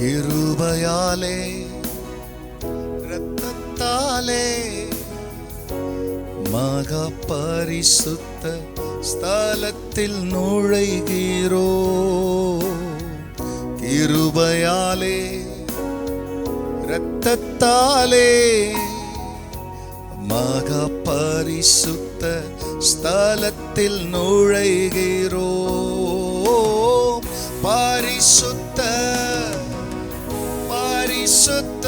கிருபையாலே இரத்தத்தாலே மகா பரிசுத்த ஸ்தலத்தில் நுழைகிறோ. கிருபையாலே இரத்தத்தாலே மகா பரிசுத்த ஸ்தலத்தில் நுழைகிறோ. பரிசுத்த பரிசுத்த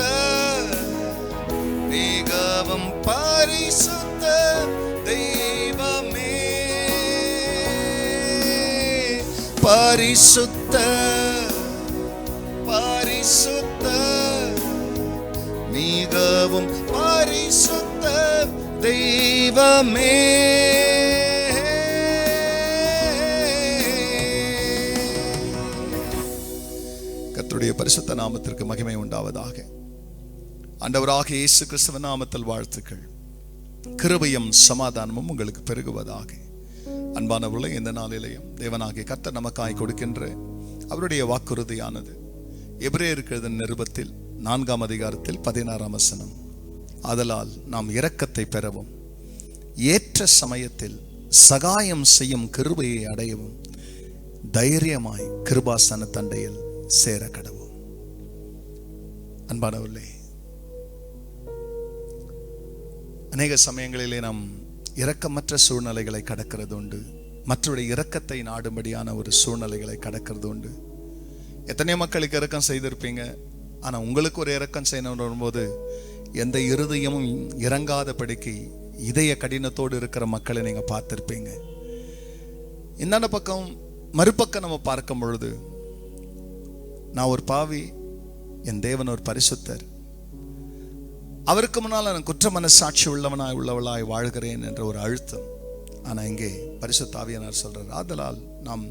மிகவும் பரிசுத்த தெய்வமே. பரிசுத்த பரிசுத்த மிகவும் பரிசுத்த தெய்வமே. கர்த்தருடைய பரிசுத்த நாமத்திற்கு மகிமை உண்டாவதாக. ஆண்டவராகிய இயேசு கிறிஸ்துவின் நாமத்தில் வாழ்த்துக்கள். கிருபையும் சமாதானமும் உங்களுக்கு பெருகுவதாக. அன்பானவர்களே, இந்த நாளிலேயும் தேவனாகிய கர்த்தர் நமக்காய் கொடுக்கின்ற அவருடைய வாக்குறுதியானது எபிரேயருக்கு எழுதின நிருபத்தில் 4ஆம் அதிகாரத்தில் 16ஆம் வசனம். ஆதலால் நாம் இரக்கத்தை பெறவும் ஏற்ற சமயத்தில் சகாயம் செய்யும் கிருபையை அடையவும் தைரியமாய் கிருபாசன தண்டையில் சேர கடவும். அன்பானவர்களே, அநேக சமயங்களிலே நாம் இரக்கமற்ற சூழ்நிலைகளை கடக்கிறது உண்டு. மற்றவருடைய இரக்கத்தை நாடும்படியான ஒரு சூழ்நிலைகளை கடக்கிறது உண்டு. எத்தனை மக்களுக்கு இரக்கம் செய்திருப்பீங்க. ஆனால் உங்களுக்கு ஒரு இரக்கம் செய்யணும் வரும்போது எந்த இருதயமும் இறங்காதபடிக்கு இதய கடினத்தோடு இருக்கிற மக்களை நீங்கள் பார்த்துருப்பீங்க. இந்த பக்கம் மறுபக்கம் நம்ம பார்க்கும் பொழுது, நான் ஒரு பாவி, என் தேவன் ஒரு பரிசுத்தர், அவருக்கு முன்னால் நான் குற்ற மனசாட்சி உள்ளவளாய் வாழ்கிறேன் என்ற ஒரு அழுத்தம். ஆனால் இங்கே பரிசுத்த ஆவியானவர் சொல்றார், ஆதலால் நாம்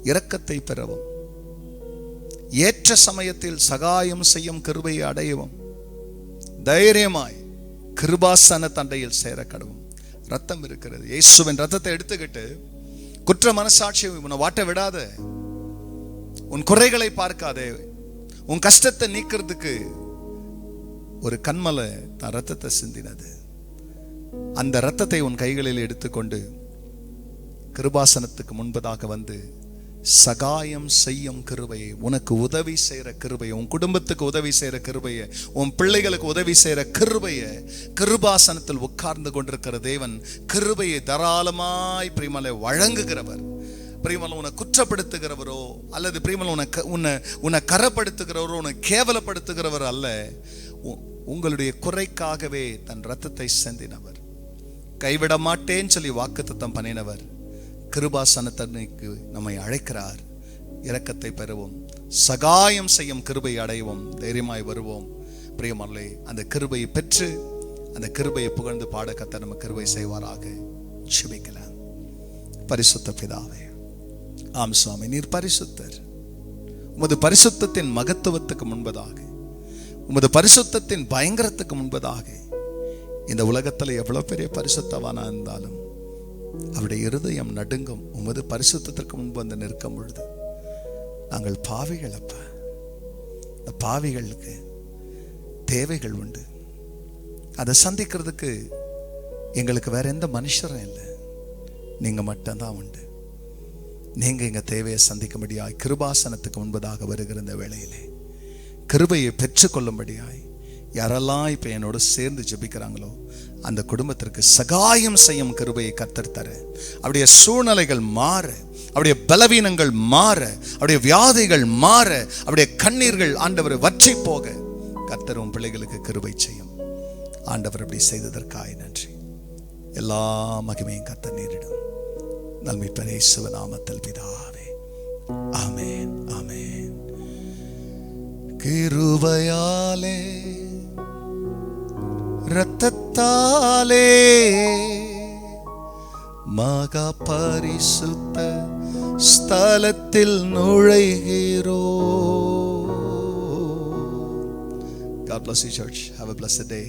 இரக்கத்தை பெறவும் ஏற்ற சமயத்தில் சகாயம் செய்யும் கிருபையை அடையவும் தைரியமாய் கிருபாசன தண்டையில் சேர கடவும். ரத்தம் இருக்கிறது. இயேசுவின் ரத்தத்தை எடுத்துக்கிட்டு குற்ற மனசாட்சி உன்னை வாட்ட விடாத, உன் குறைகளை பார்க்காதே, உன் கஷ்டத்தை நீக்கிறதுக்கு ஒரு கண்மலை தான் ரத்தத்தை சிந்தினது. அந்த ரத்தத்தை உன் கைகளில் எடுத்துக்கொண்டு கிருபாசனத்துக்கு முன்பதாக வந்து சகாயம் செய்யும் கிருபையை, உனக்கு உதவி செய்யற கிருபையை, உன் குடும்பத்துக்கு உதவி செய்யற கிருபையை, உன் பிள்ளைகளுக்கு உதவி செய்யற கிருபையை, கிருபாசனத்தில் உட்கார்ந்து கொண்டிருக்கிற தேவன் கிருபையை தாராளமாய் பிரியமலை வழங்குகிறவர். பிரியமலை உன்னை குற்றப்படுத்துகிறவரோ அல்லது பிரியமலை உன்னை கரப்படுத்துகிறவரோ உன்னை கேவலப்படுத்துகிறவர் அல்ல. உங்களுடைய குறைக்காகவே தன் ரத்தத்தை சிந்தினவர், கைவிட மாட்டேன்னு சொல்லி வாக்குத்தத்தம் பண்ணினவர் கிருபாசனத்தன்னைக்கு நம்மை அழைக்கிறார். இரக்கத்தை பெறுவோம், சகாயம் செய்யும் கிருபை அடைவோம், தைரியமாய் வருவோம். பிரியமல்லே, அந்த கிருபையை பெற்று அந்த கிருபையை புகழ்ந்து பாட கர்த்தர் நம்ம கிருபை செய்வாராக. ஜெபிக்கலாம். பரிசுத்த பிதாவே, ஆம் சுவாமி, நீர் பரிசுத்தர். உமது பரிசுத்தத்தின் மகத்துவத்துக்கு முன்பதாக, உமது பரிசுத்தத்தின் பயங்கரத்துக்கு முன்பதாக இந்த உலகத்தில் எவ்வளவு பெரிய பரிசுத்தவானா இருந்தாலும் அவருடைய இருதயம் நடுங்கும். உமது பரிசுத்தத்திற்கு முன்பு வந்து நிற்கும் பொழுது நாங்கள் பாவிகள். அப்ப இந்த பாவிகளுக்கு தேவைகள் உண்டு. அதை சந்திக்கிறதுக்கு எங்களுக்கு வேற எந்த மனுஷரும் இல்லை, நீங்க மட்டும்தான் உண்டு. நீங்க எங்க தேவையை சந்திக்கும்படியாய் கிருபாசனத்துக்கு முன்பதாக வருகிற இந்த வேளையிலே கிருபையை பெற்றுக்கொள்ளும்படியாய் யாரெல்லாம் இப்ப என்னோட சேர்ந்து ஜெபிக்கிறாங்களோ அந்த குடும்பத்திற்கு சகாயம் செய்யும் கிருபையை கர்த்தர் தர, அவருடைய சூழ்நிலைகள் மாற, அவருடைய பலவீனங்கள் மாற, அவருடைய வியாதிகள் மாற, அவருடைய கண்ணீர்கள் ஆண்டவர் வற்றி போக கர்த்தர் உன் பிள்ளைகளுக்கு கிருபை செய்யும். ஆண்டவர் அப்படி செய்ததற்காய் நன்றி. எல்லா மகிமையும் கர்த்தர் நேரிடும். நன்மை இயேசு நாமத்தில் பிதாவே, ஆமென், ஆமென். கிருபையாலே இரத்தத்தாலே மகா பரிசுத்த ஸ்தலத்தில் நுழைகிறோ. God bless you, church. Have a blessed day.